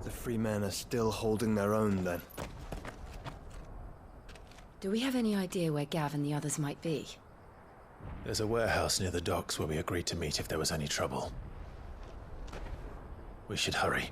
The free men are still holding their own, then. Do we have any idea where Gav and the others might be? There's a warehouse near the docks where we agreed to meet if there was any trouble. We should hurry.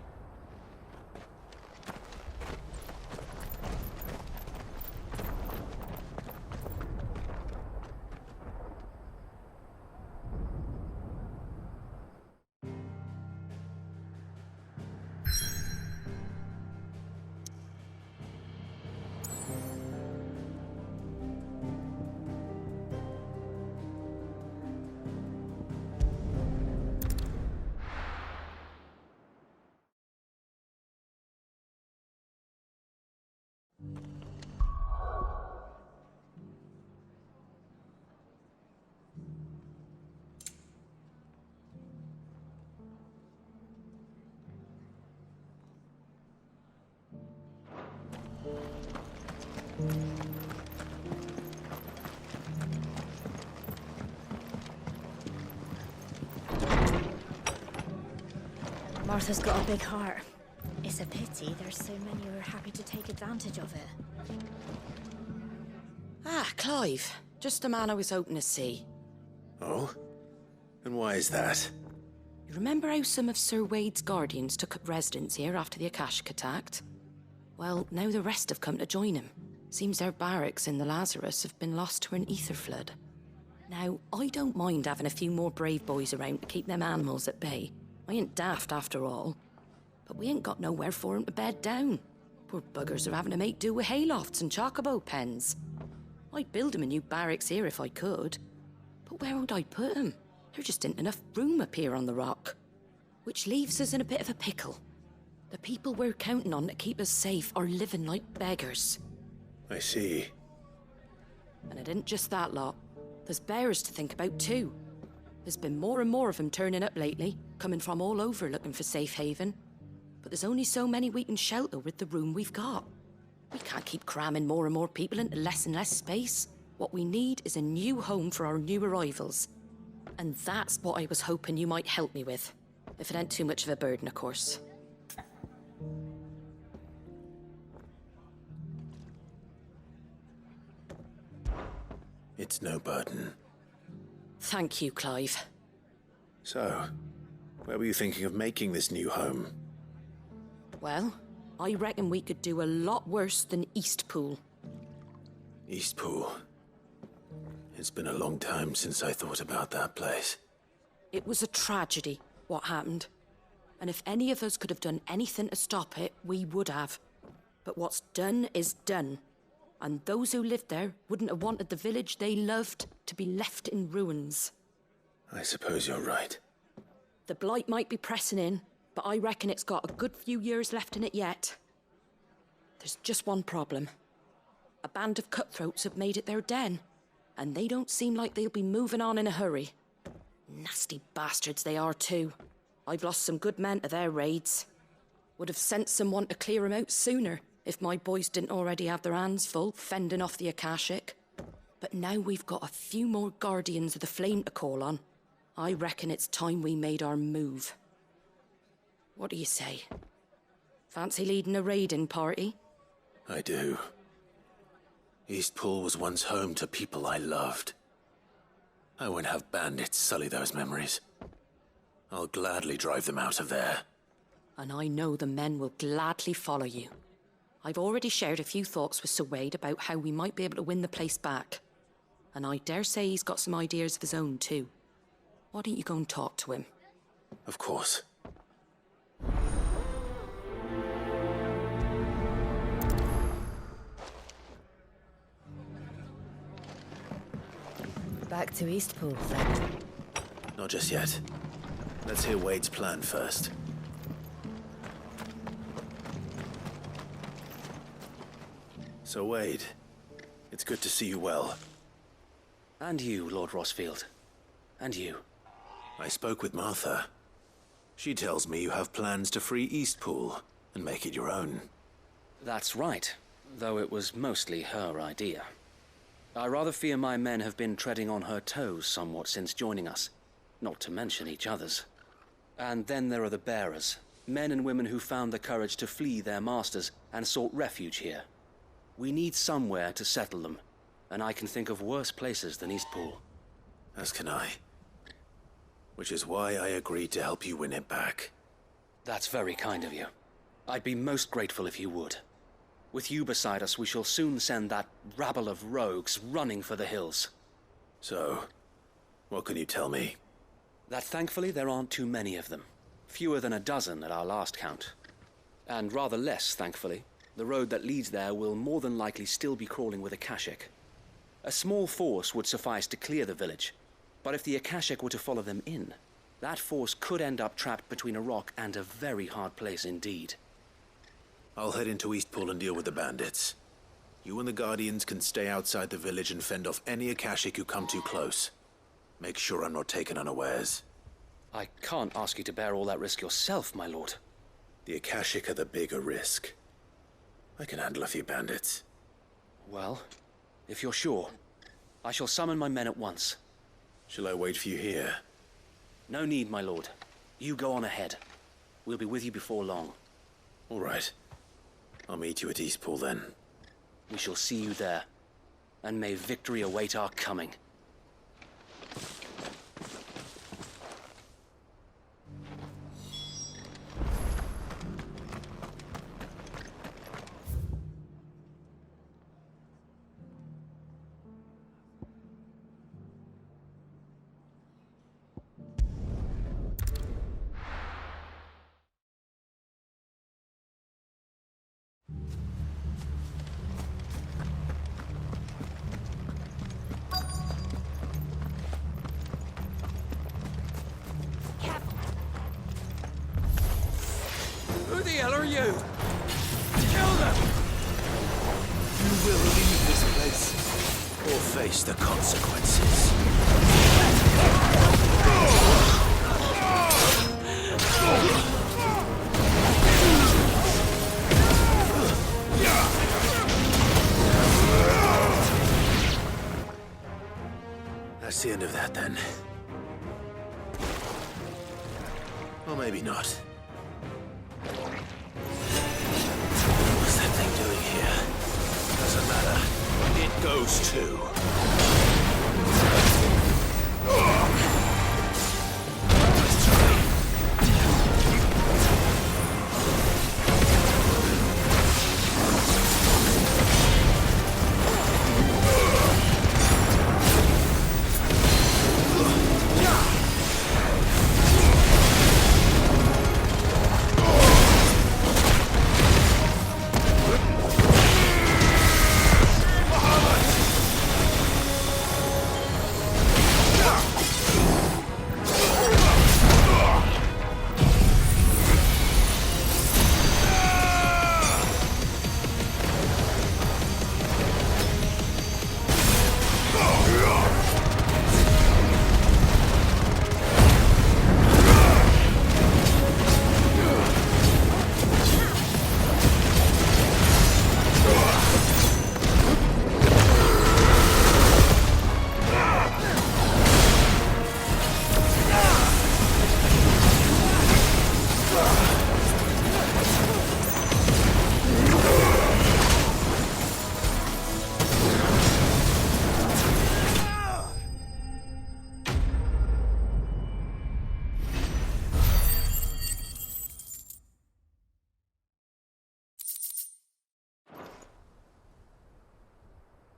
Martha's got a big heart. It's a pity there's so many who are happy to take advantage of it. Ah, Clive. Just the man I was hoping to see. Oh? And why is that? You remember how some of Sir Wade's guardians took up residence here after the Akashic attacked? Well, now the rest have come to join him. Seems their barracks in the Lazarus have been lost to an ether flood. Now, I don't mind having a few more brave boys around to keep them animals at bay. I ain't daft after all. But we ain't got nowhere for 'em to bed down. Poor buggers are having to make do with haylofts and chocobo pens. I'd build 'em a new barracks here if I could. But where would I put 'em? There just ain't enough room up here on the rock. Which leaves us in a bit of a pickle. The people we're counting on to keep us safe are living like beggars. I see. And it isn't just that lot. There's bears to think about too. There's been more and more of them turning up lately, coming from all over looking for safe haven. But there's only so many we can shelter with the room we've got. We can't keep cramming more and more people into less and less space. What we need is a new home for our new arrivals. And that's what I was hoping you might help me with. If it ain't too much of a burden, of course. It's no burden. Thank you, Clive. So, where were you thinking of making this new home? Well, I reckon we could do a lot worse than Eastpool. Eastpool. It's been a long time since I thought about that place. It was a tragedy, what happened. And if any of us could have done anything to stop it, we would have. But what's done is done. And those who lived there wouldn't have wanted the village they loved to be left in ruins. I suppose you're right. The blight might be pressing in, but I reckon it's got a good few years left in it yet. There's just one problem. A band of cutthroats have made it their den, and they don't seem like they'll be moving on in a hurry. Nasty bastards they are too. I've lost some good men to their raids. Would have sent someone to clear 'em out sooner, if my boys didn't already have their hands full fending off the Akashic. But now we've got a few more guardians of the flame to call on. I reckon it's time we made our move. What do you say? Fancy leading a raiding party? I do. Eastpool was once home to people I loved. I won't have bandits sully those memories. I'll gladly drive them out of there. And I know the men will gladly follow you. I've already shared a few thoughts with Sir Wade about how we might be able to win the place back. And I dare say he's got some ideas of his own too. Why don't you go and talk to him? Of course. Back to Eastpool, then. Not just yet. Let's hear Wade's plan first. So Wade, it's good to see you well. And you, Lord Rossfield. And you. I spoke with Martha. She tells me you have plans to free Eastpool and make it your own. That's right, though it was mostly her idea. I rather fear my men have been treading on her toes somewhat since joining us, not to mention each other's. And then there are the bearers, Men and women who found the courage to flee their masters and sought refuge here. We need somewhere to settle them, and I can think of worse places than Eastpool. As can I. Which is why I agreed to help you win it back. That's very kind of you. I'd be most grateful if you would. With you beside us, we shall soon send that rabble of rogues running for the hills. So, what can you tell me? That thankfully there aren't too many of them. Fewer than a dozen at our last count. And rather less, thankfully, the road that leads there will more than likely still be crawling with Akashic. A small force would suffice to clear the village, but if the Akashic were to follow them in, that force could end up trapped between a rock and a very hard place indeed. I'll head into Eastpool and deal with the bandits. You and the Guardians can stay outside the village and fend off any Akashic who come too close. Make sure I'm not taken unawares. I can't ask you to bear all that risk yourself, my lord. The Akashic are the bigger risk. I can handle a few bandits. Well, if you're sure, I shall summon my men at once. Shall I wait for you here? No need, my lord. You go on ahead. We'll be with you before long. All right. I'll meet you at Eastpool then. We shall see you there. And may victory await our coming. Who the hell are you? Kill them! You will leave this place, or face the consequences. That's the end of that, then. Or maybe not. What's that thing doing here? Doesn't matter. It goes too. Let's try.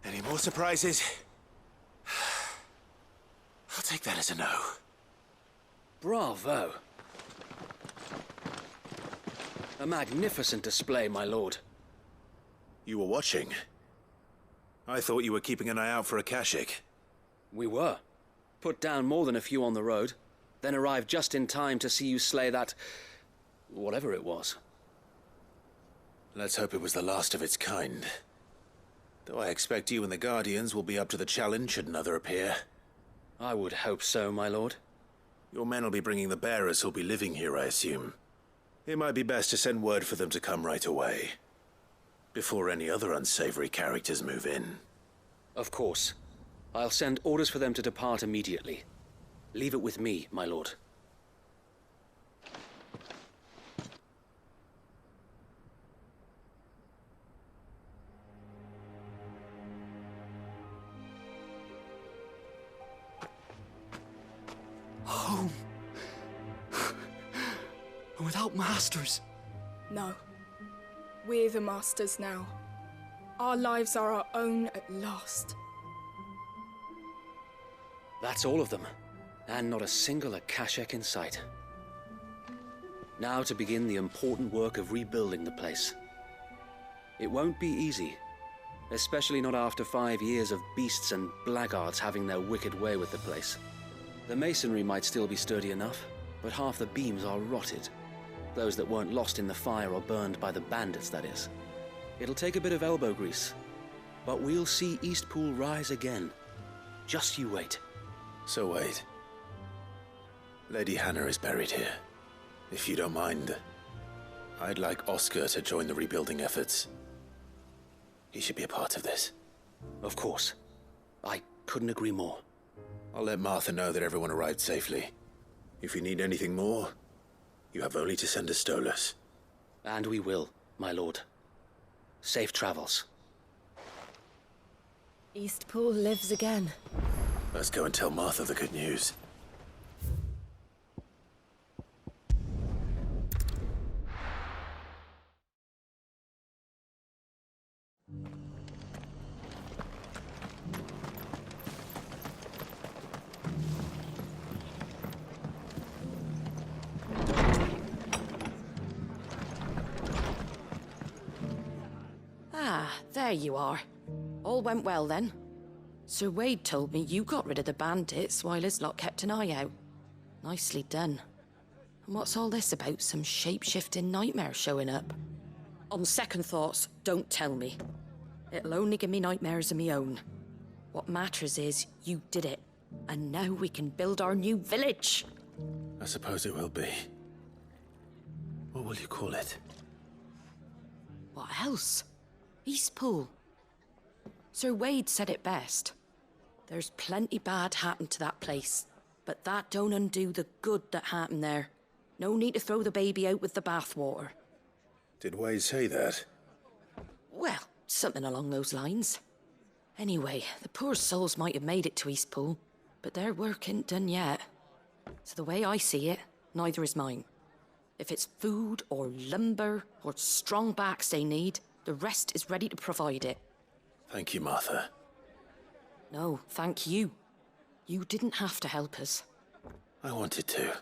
Any more surprises? I'll take that as a no. Bravo! A magnificent display, my lord. You were watching? I thought you were keeping an eye out for Akashic. We were. Put down more than a few on the road, then arrived just in time to see you slay that... whatever it was. Let's hope it was the last of its kind. Though I expect you and the Guardians will be up to the challenge should another appear. I would hope so, my lord. Your men will be bringing the bearers who'll be living here, I assume. It might be best to send word for them to come right away, before any other unsavory characters move in. Of course. I'll send orders for them to depart immediately. Leave it with me, my lord. without masters. No. We're the masters now. Our lives are our own at last. That's all of them, and not a single Akashic in sight. Now to begin the important work of rebuilding the place. It won't be easy, especially not after 5 years of beasts and blackguards having their wicked way with the place. The masonry might still be sturdy enough, but half the beams are rotted. Those that weren't lost in the fire or burned by the bandits, that is. It'll take a bit of elbow grease, but we'll see Eastpool rise again. Just you wait. So wait. Lady Hannah is buried here. If you don't mind, I'd like Oscar to join the rebuilding efforts. He should be a part of this. Of course. I couldn't agree more. I'll let Martha know that everyone arrived safely. If you need anything more, you have only to send a Stolas. And we will, my lord. Safe travels. Eastpool lives again. Let's go and tell Martha the good news. Ah, there you are. All went well then. Sir Wade told me you got rid of the bandits while his lot kept an eye out. Nicely done. And what's all this about some shape-shifting nightmare showing up? On second thoughts, don't tell me. It'll only give me nightmares of me own. What matters is you did it, and now we can build our new village. I suppose it will be. What will you call it? What else? Eastpool. Sir Wade said it best. There's plenty bad happened to that place, but that don't undo the good that happened there. No need to throw the baby out with the bathwater. Did Wade say that? Well, something along those lines. Anyway, the poor souls might have made it to Eastpool, but their work ain't done yet. So the way I see it, neither is mine. If it's food or lumber or strong backs they need, the rest is ready to provide it. Thank you, Martha. No, thank you. You didn't have to help us. I wanted to.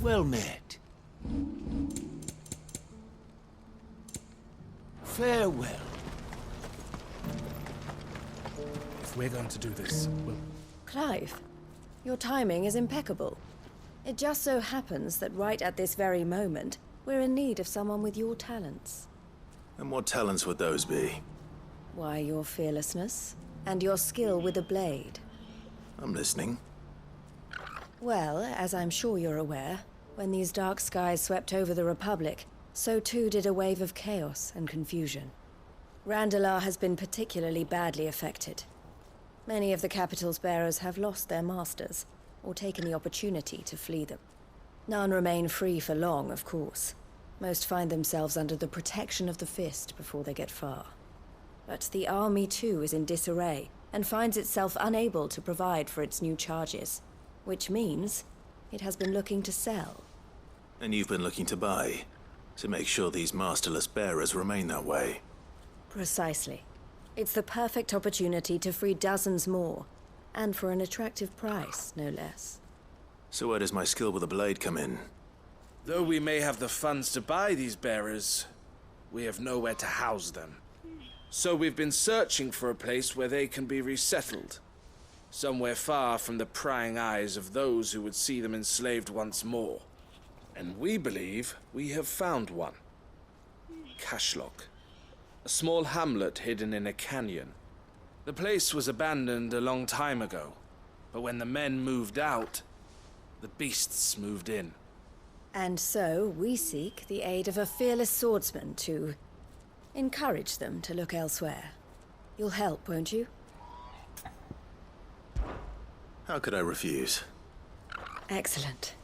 Well met. Farewell. If we're going to do this, we'll... Clive, your timing is impeccable. It just so happens that right at this very moment, we're in need of someone with your talents. And what talents would those be? Why, your fearlessness, and your skill with a blade. I'm listening. Well, as I'm sure you're aware, when these dark skies swept over the Republic, so too did a wave of chaos and confusion. Randalar has been particularly badly affected. Many of the capital's bearers have lost their masters, or taken the opportunity to flee them. None remain free for long, of course. Most find themselves under the protection of the Fist before they get far. But the army too is in disarray, and finds itself unable to provide for its new charges. Which means it has been looking to sell. And you've been looking to buy, to make sure these masterless bearers remain that way. Precisely. It's the perfect opportunity to free dozens more, and for an attractive price, no less. So where does my skill with a blade come in? Though we may have the funds to buy these bearers, we have nowhere to house them. So we've been searching for a place where they can be resettled. Somewhere far from the prying eyes of those who would see them enslaved once more. And we believe we have found one. Cashlock. A small hamlet hidden in a canyon. The place was abandoned a long time ago, but when the men moved out, the beasts moved in. And so we seek the aid of a fearless swordsman to encourage them to look elsewhere. You'll help, won't you? How could I refuse? Excellent.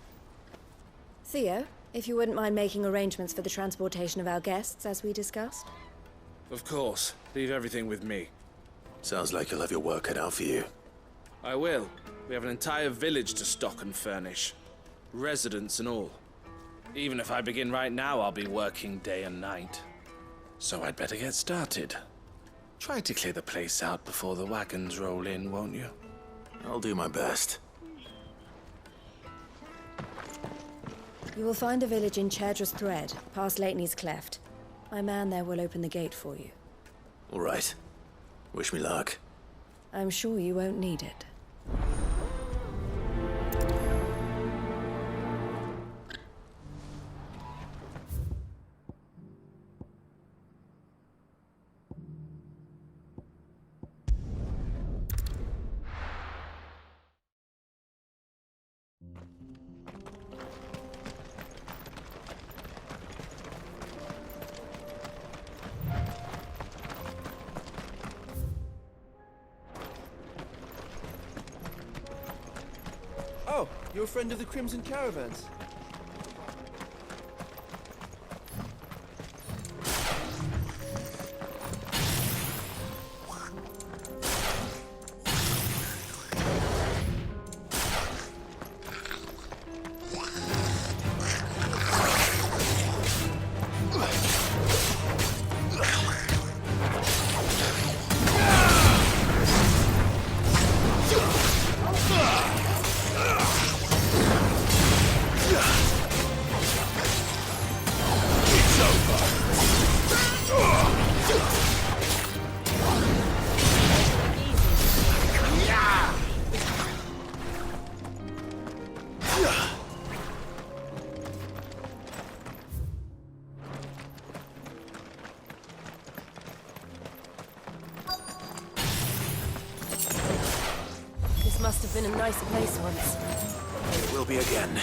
Theo, if you wouldn't mind making arrangements for the transportation of our guests, as we discussed. Of course. Leave everything with me. Sounds like you'll have your work cut out for you. I will. We have an entire village to stock and furnish. Residents and all. Even if I begin right now, I'll be working day and night. So I'd better get started. Try to clear the place out before the wagons roll in, won't you? I'll do my best. You will find a village in Chairdress Thread, past Leitney's Cleft. My man there will open the gate for you. All right. Wish me luck. I'm sure you won't need it. Oh, you're a friend of the Crimson Caravans. in a nicer place once. It will be again.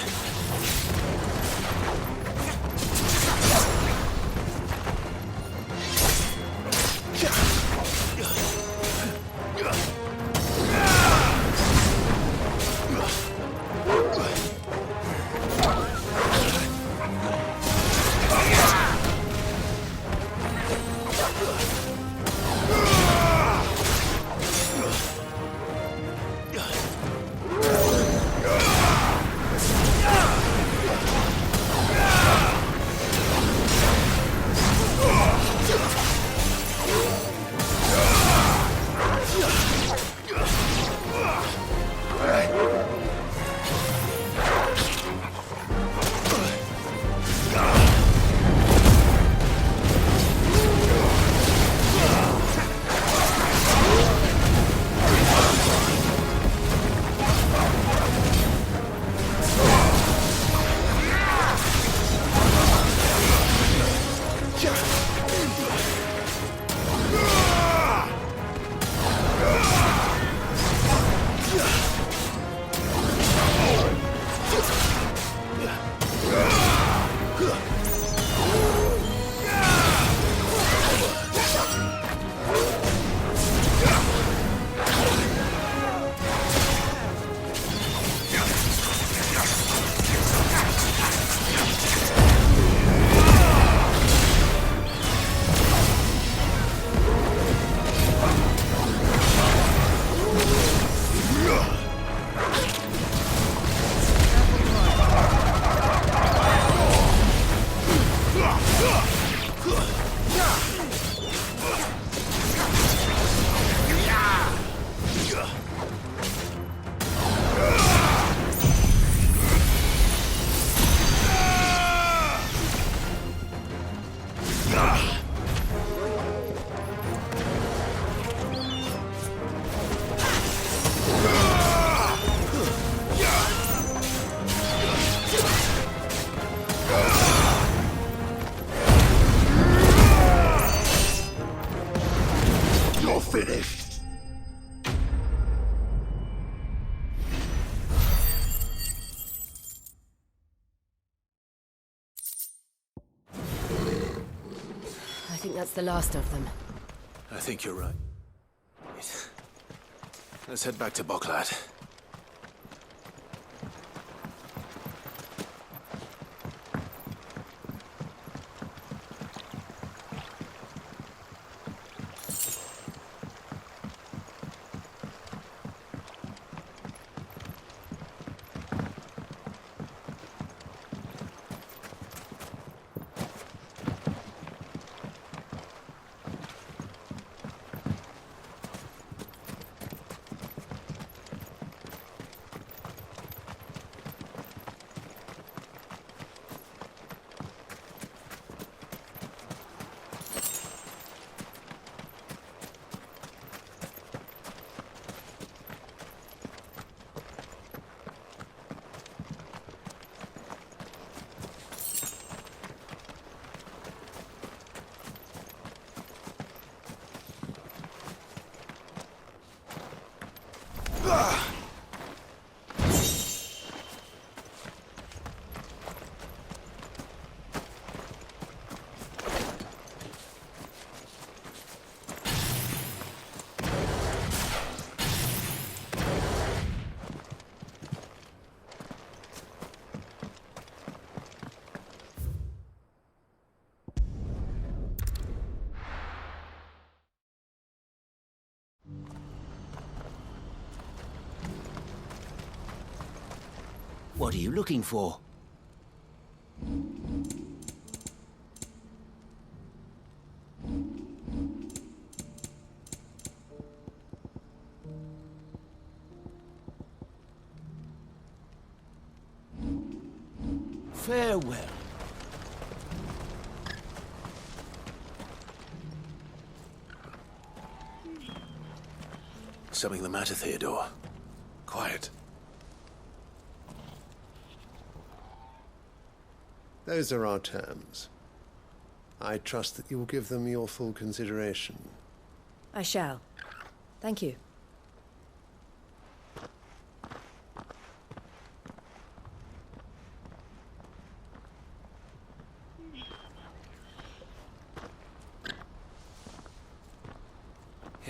I think that's the last of them. I think you're right. Let's head back to Boklad. What are you looking for? Farewell. Something the matter, Theodore? Quiet. Those are our terms. I trust that you will give them your full consideration. I shall. Thank you.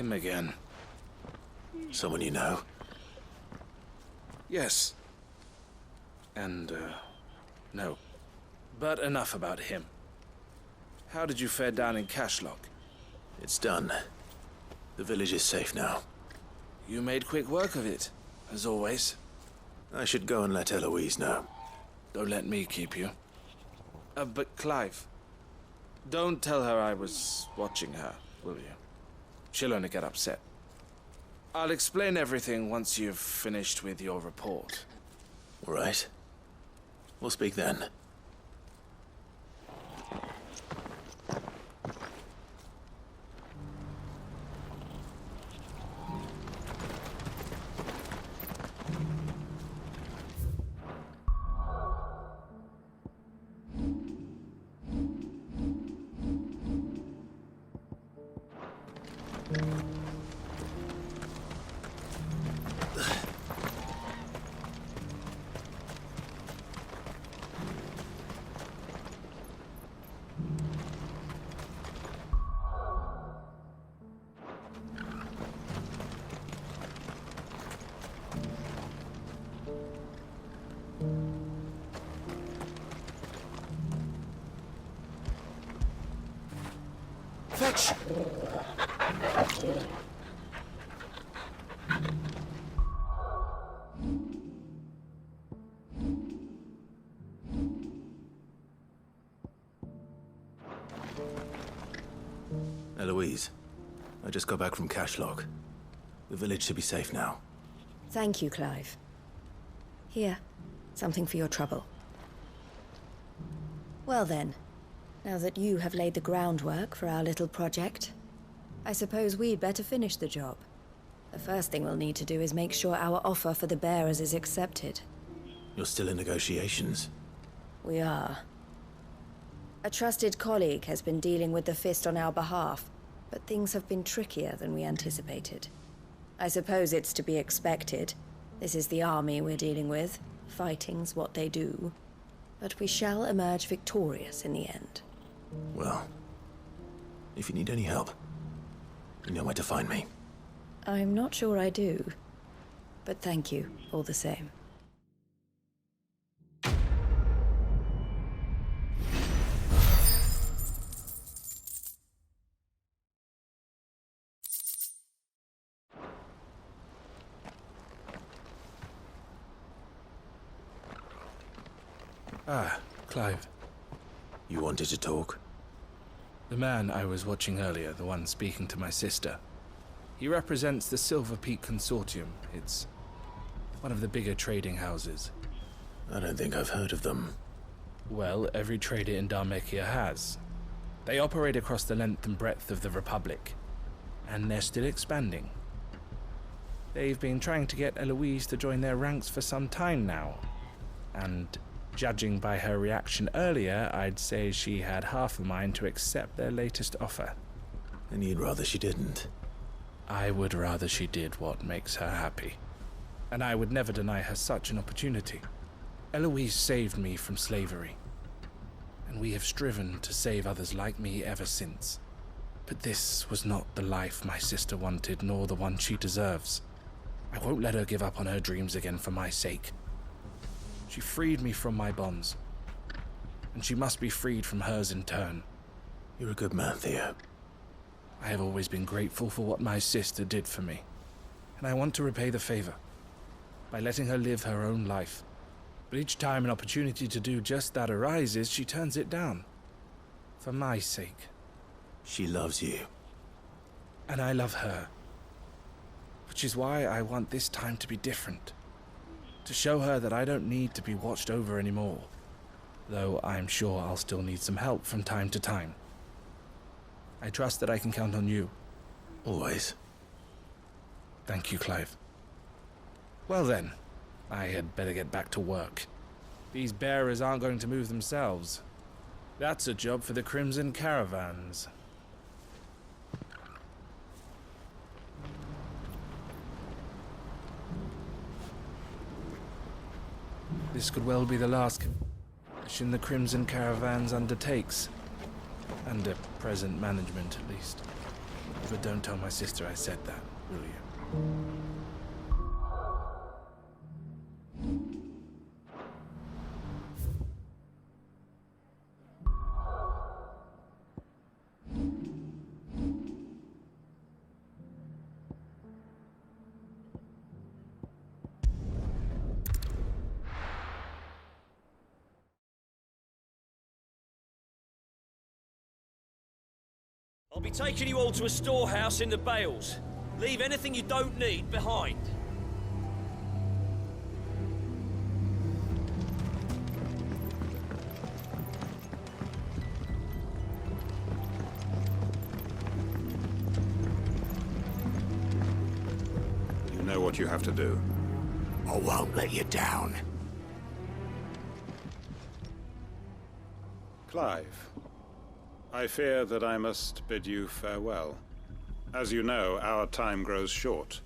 Him again. Someone you know? Yes. And, no. But enough about him. How did you fare down in Cashlock? It's done. The village is safe now. You made quick work of it, as always. I should go and let Eloise know. Don't let me keep you. But Clive, don't tell her I was watching her, will you? She'll only get upset. I'll explain everything once you've finished with your report. All right. We'll speak then. Fetch! Eloise, I just got back from Cashlock. The village should be safe now. Thank you, Clive. Here, something for your trouble. Well then, now that you have laid the groundwork for our little project, I suppose we'd better finish the job. The first thing we'll need to do is make sure our offer for the bearers is accepted. You're still in negotiations? We are. A trusted colleague has been dealing with the Fist on our behalf, but things have been trickier than we anticipated. I suppose it's to be expected. This is the army we're dealing with. Fighting's what they do. But we shall emerge victorious in the end. Well, if you need any help, you know where to find me. I'm not sure I do, but thank you all the same. Ah, Clive. You wanted to talk? The man I was watching earlier, the one speaking to my sister. He represents the Silver Peak Consortium. It's one of the bigger trading houses. I don't think I've heard of them. Well, every trader in Dhalmekia has. They operate across the length and breadth of the Republic, and they're still expanding. They've been trying to get Eloise to join their ranks for some time now, and judging by her reaction earlier, I'd say she had half a mind to accept their latest offer. And you'd rather she didn't? I would rather she did what makes her happy. And I would never deny her such an opportunity. Eloise saved me from slavery, and we have striven to save others like me ever since. But this was not the life my sister wanted, nor the one she deserves. I won't let her give up on her dreams again for my sake. She freed me from my bonds, and she must be freed from hers in turn. You're a good man, Theo. I have always been grateful for what my sister did for me, and I want to repay the favor by letting her live her own life. But each time an opportunity to do just that arises, she turns it down. For my sake. She loves you. And I love her. Which is why I want this time to be different. To show her that I don't need to be watched over anymore. Though I'm sure I'll still need some help from time to time. I trust that I can count on you. Always. Thank you, Clive. Well then, I had better get back to work. These bearers aren't going to move themselves. That's a job for the Crimson Caravans. This could well be the last mission the Crimson Caravans undertakes. Under present management, at least. But don't tell my sister I said that, will you? I'll be taking you all to a storehouse in the Bales. Leave anything you don't need behind. You know what you have to do. I won't let you down. Clive, I fear that I must bid you farewell. As you know, our time grows short.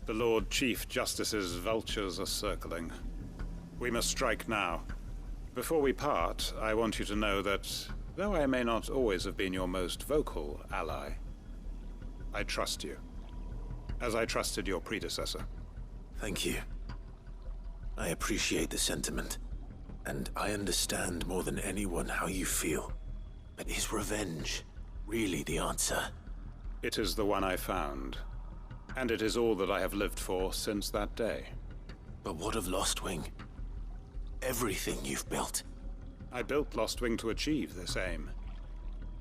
The Lord Chief Justice's vultures are circling. We must strike now. Before we part, I want you to know that, though I may not always have been your most vocal ally, I trust you, as I trusted your predecessor. Thank you. I appreciate the sentiment, and I understand more than anyone how you feel. But is revenge really the answer? It is the one I found, and it is all that I have lived for since that day. But what of Lostwing? Everything you've built. I built Lostwing to achieve this aim.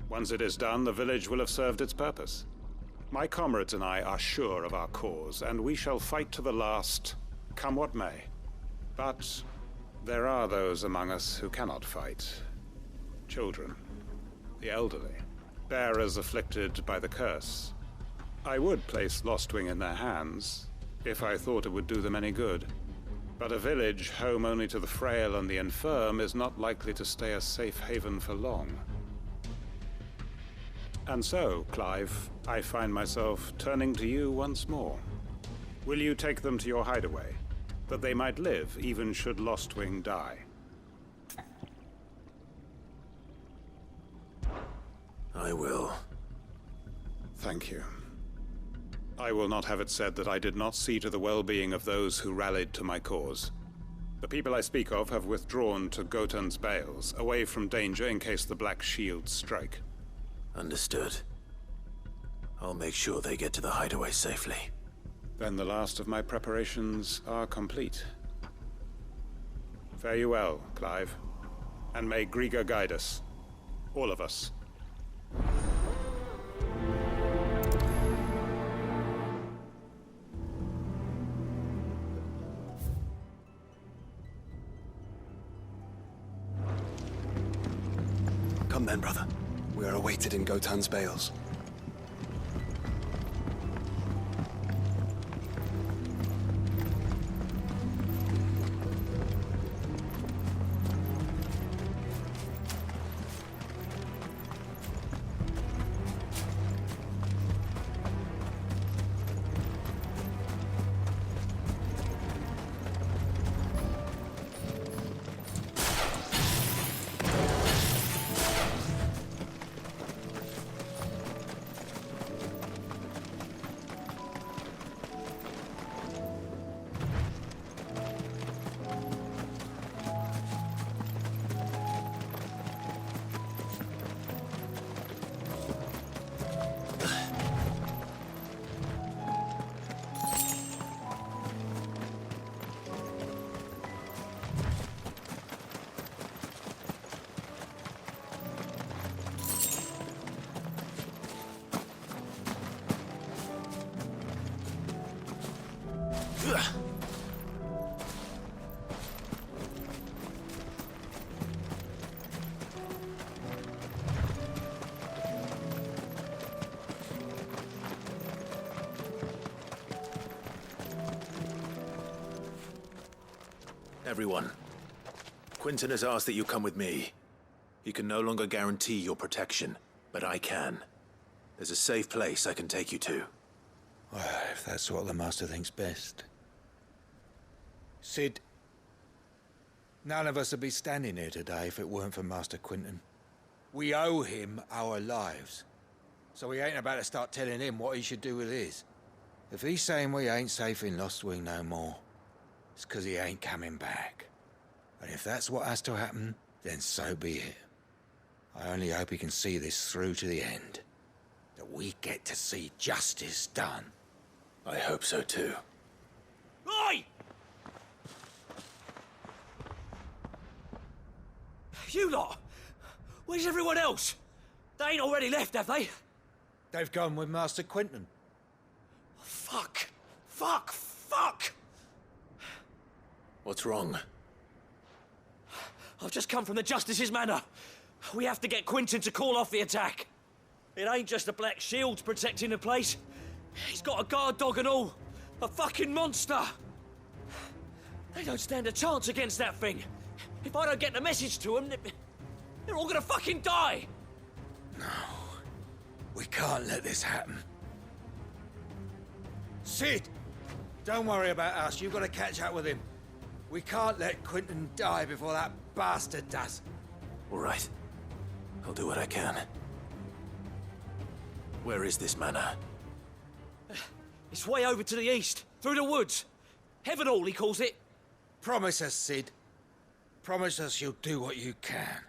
Once it is done, the village will have served its purpose. My comrades and I are sure of our cause, and we shall fight to the last, come what may. But there are those among us who cannot fight. Children. The elderly, bearers afflicted by the curse. I would place Lostwing in their hands, if I thought it would do them any good. But a village home only to the frail and the infirm is not likely to stay a safe haven for long. And so, Clive, I find myself turning to you once more. Will you take them to your hideaway, that they might live even should Lostwing die? I will. Thank you. I will not have it said that I did not see to the well-being of those who rallied to my cause. The people I speak of have withdrawn to Gotan's Bales, away from danger in case the Black Shields strike. Understood. I'll make sure they get to the hideaway safely. Then the last of my preparations are complete. Fare you well, Clive. And may Griga guide us. All of us. Come then, brother. We are awaited in Gotan's Bales. Everyone, Quinton has asked that you come with me. He can no longer guarantee your protection, but I can. There's a safe place I can take you to. Well, if that's what the Master thinks best. Sid, none of us would be standing here today if it weren't for Master Quinton. We owe him our lives. so we ain't about to start telling him what he should do with his. If he's saying we ain't safe in Lost Wing no more, it's 'cause he ain't coming back. And if that's what has to happen, then so be it. I only hope he can see this through to the end. That we get to see justice done. I hope so too. Oi! You lot! Where's everyone else? They ain't already left, have they? They've gone with Master Quinton. Fuck! Fuck! Fuck! What's wrong? I've just come from the Justice's Manor. We have to get Quinton to call off the attack. It ain't just the Black Shields protecting the place. He's got a guard dog and all. A fucking monster. They don't stand a chance against that thing. If I don't get the message to them, they're all gonna fucking die. No. We can't let this happen. Sid! Don't worry about us. You've got to catch up with him. We can't let Quinton die before that bastard does. All right. I'll do what I can. Where is this manor? It's way over to the east, through the woods. Heavenhall, he calls it. Promise us, Sid. Promise us you'll do what you can.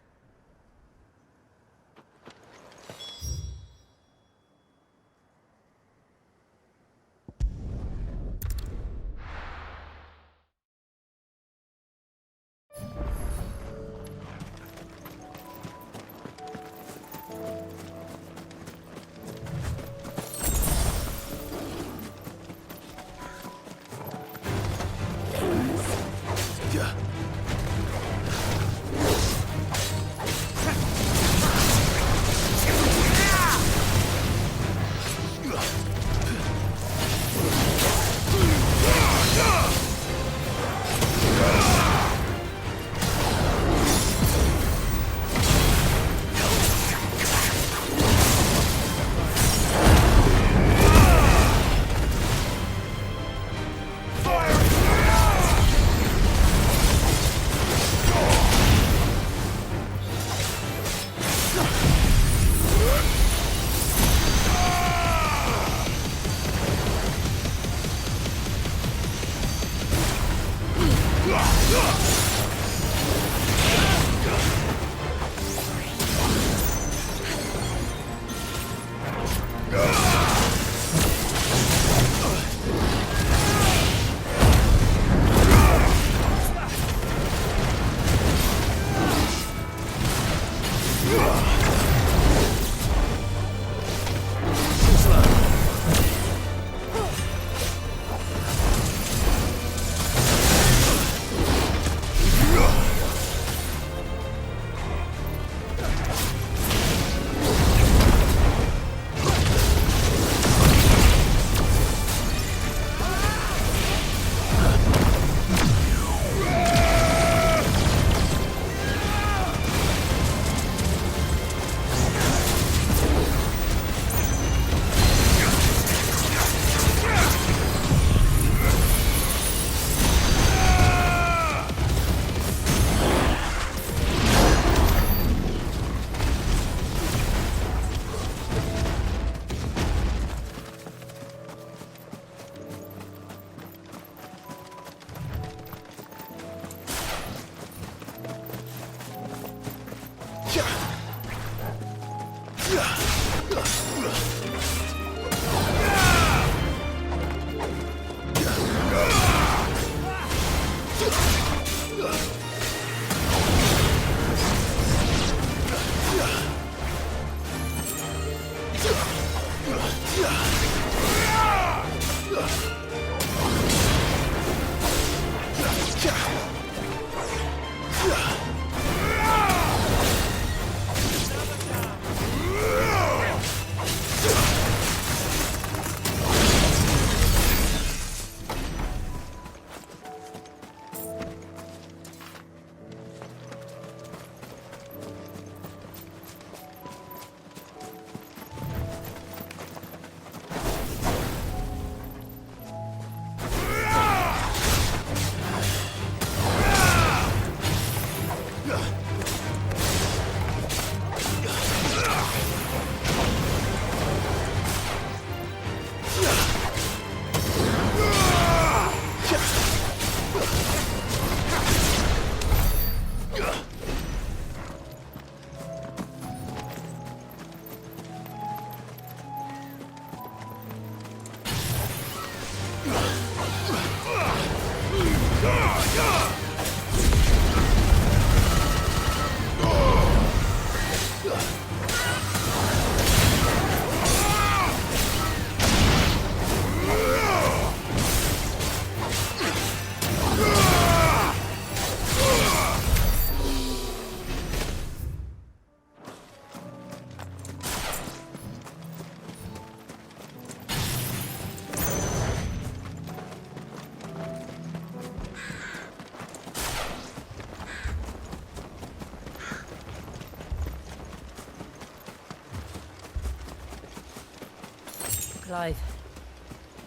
Clive,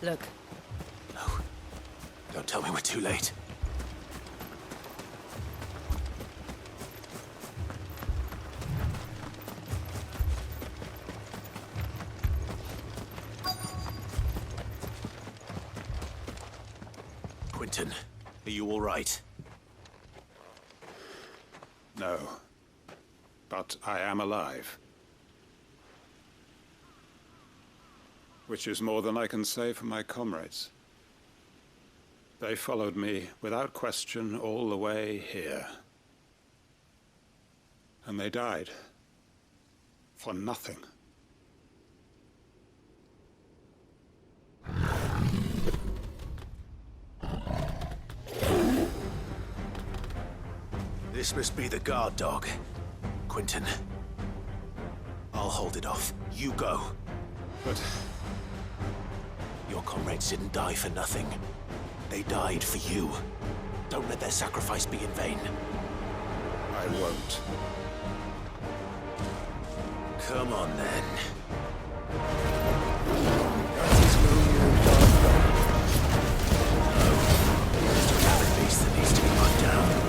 look. No. Don't tell me we're too late. Quentin, are you all right? No. But I am alive. Which is more than I can say for my comrades. They followed me without question all the way here. And they died. For nothing. This must be the guard dog. Quentin. I'll hold it off. You go. But... your comrades didn't die for nothing. They died for you. Don't let their sacrifice be in vain. I won't. Come on, then. There's a rabid beast that needs to be put down.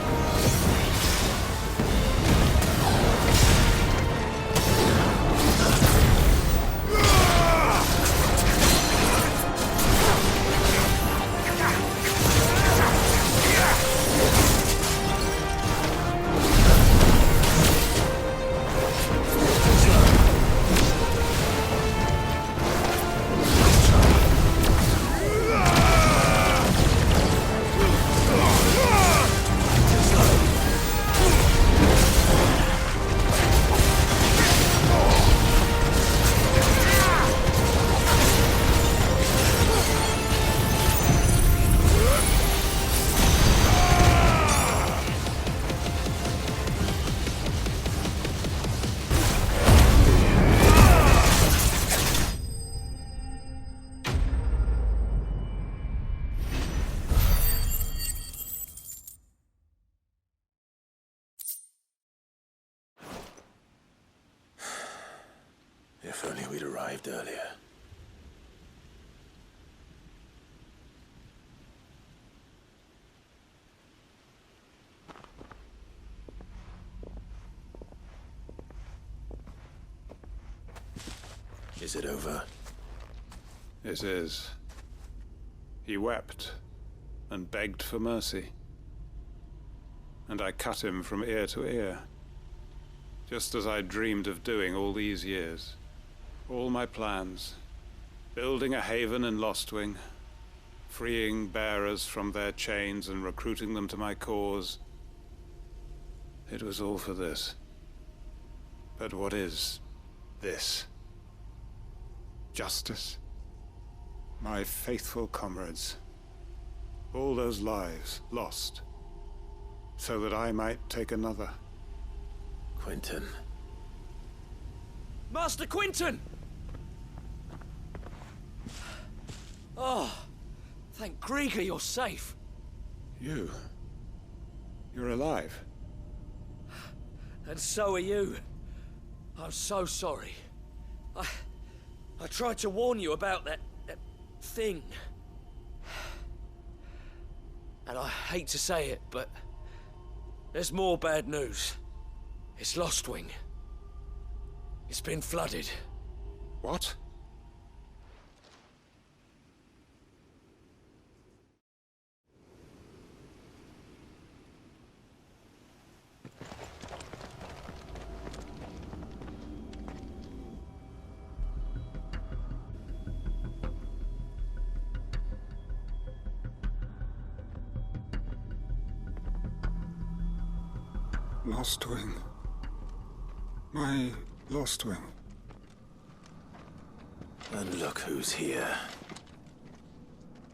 If only we'd arrived earlier. Is it over? It is. He wept and begged for mercy. And I cut him from ear to ear. Just as I dreamed of doing all these years. All my plans. Building a haven in Lostwing. Freeing bearers from their chains and recruiting them to my cause. It was all for this. But what is this? Justice? My faithful comrades. All those lives lost. So that I might take another. Quentin. Master Quentin! Oh, thank Grieger you're safe. You? You're alive? And so are you. I'm so sorry. I tried to warn you about that thing. And I hate to say it, but there's more bad news. It's Lostwing. It's been flooded. What? Lostwing. My Lostwing. And look who's here.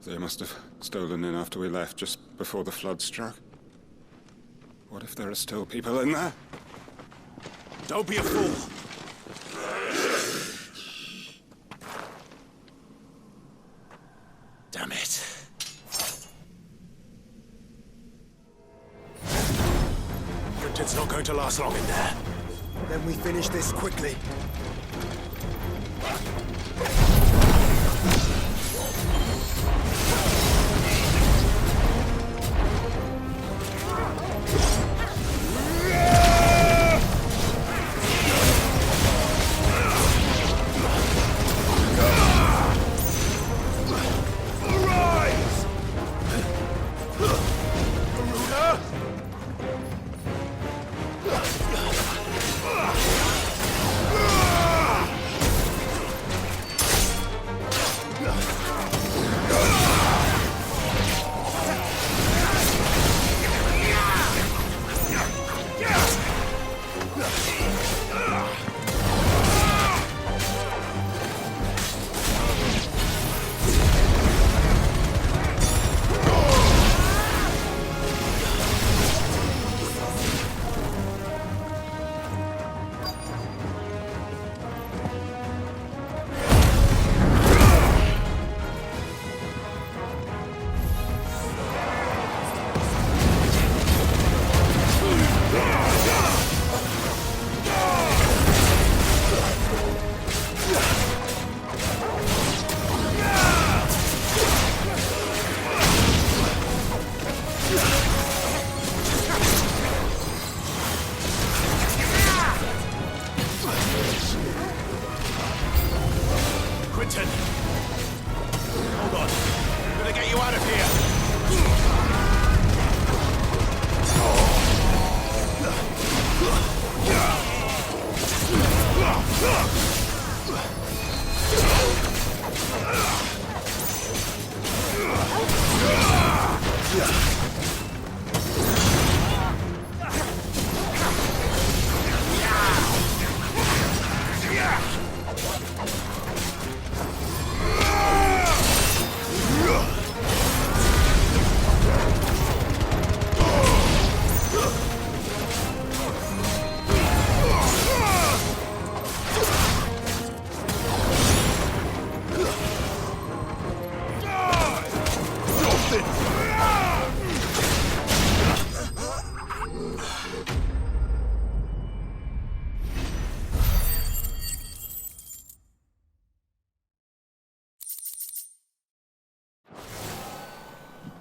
They must have stolen in after we left, just before the flood struck. What if there are still people in there? Don't be a fool! Damn it. Quentin's not going to last long in there. Then we finish this quickly.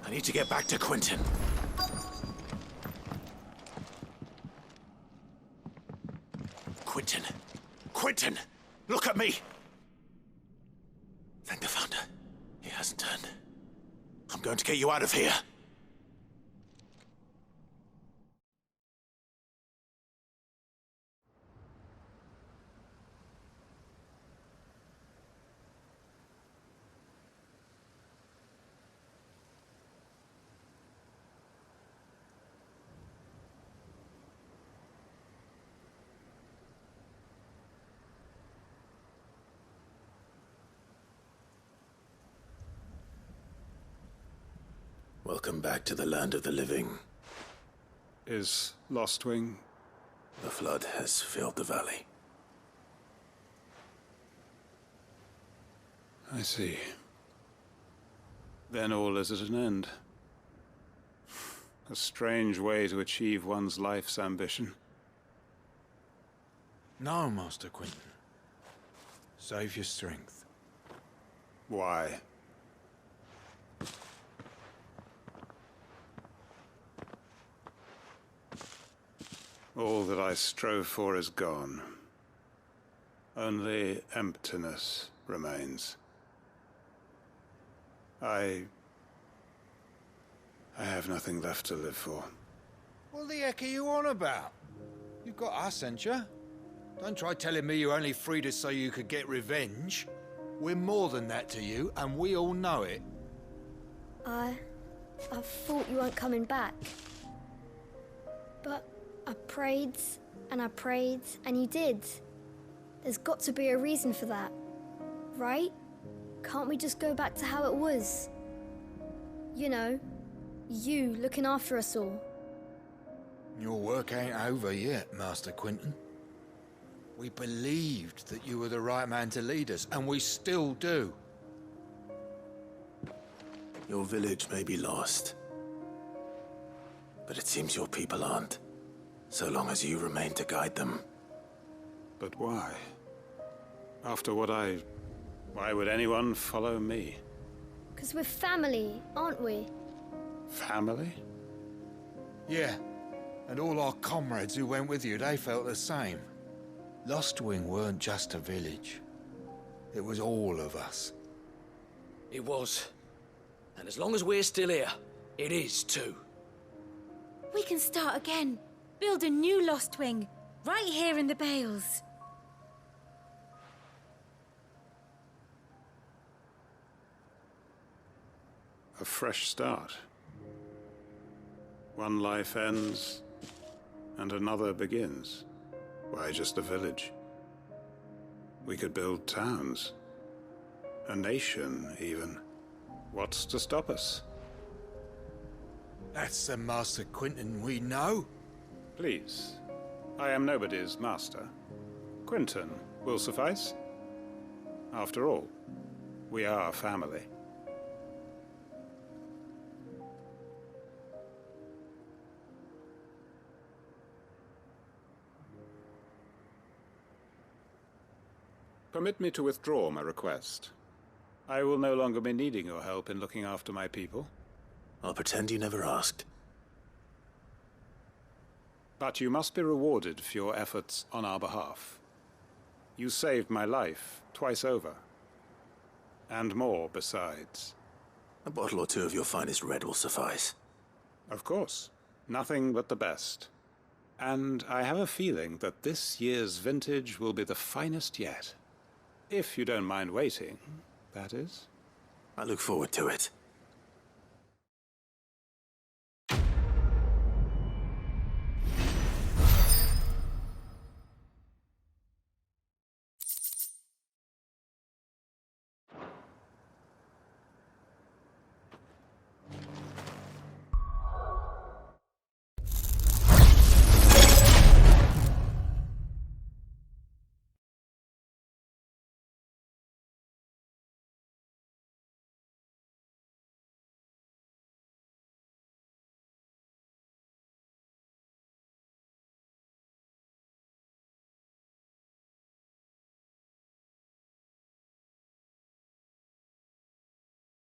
I need to get back to Quentin. Quentin! Quentin! Look at me! Thank the Founder. He hasn't turned. I'm going to get you out of here. Welcome back to the land of the living. Is Lostwing? The flood has filled the valley. I see. Then all is at an end. A strange way to achieve one's life's ambition. No, Master Quentin. Save your strength. Why? All that I strove for is gone. Only emptiness remains. I have nothing left to live for. What the heck are you on about? You've got us, ain't you? Don't try telling me you only freed us so you could get revenge. We're more than that to you, and we all know it. I thought you weren't coming back. But I prayed, and you did. There's got to be a reason for that, right? Can't we just go back to how it was? You know, you looking after us all. Your work ain't over yet, Master Quentin. We believed that you were the right man to lead us, and we still do. Your village may be lost, but it seems your people aren't. So long as you remain to guide them. But why? After what I Why would anyone follow me? Because we're family, aren't we? Family? Yeah, and all our comrades who went with you, they felt the same. Lostwing weren't just a village. It was all of us. It was. And as long as we're still here, it is too. We can start again. Build a new Lost Wing, right here in the Bales. A fresh start. One life ends, and another begins. Why just a village? We could build towns. A nation, even. What's to stop us? That's the Master Quinton we know. Please. I am nobody's master. Quinton will suffice. After all, we are family. Permit me to withdraw my request. I will no longer be needing your help in looking after my people. I'll pretend you never asked. But you must be rewarded for your efforts on our behalf. You saved my life twice over. And more besides. A bottle or two of your finest red will suffice. Of course. Nothing but the best. And I have a feeling that this year's vintage will be the finest yet. If you don't mind waiting, that is. I look forward to it.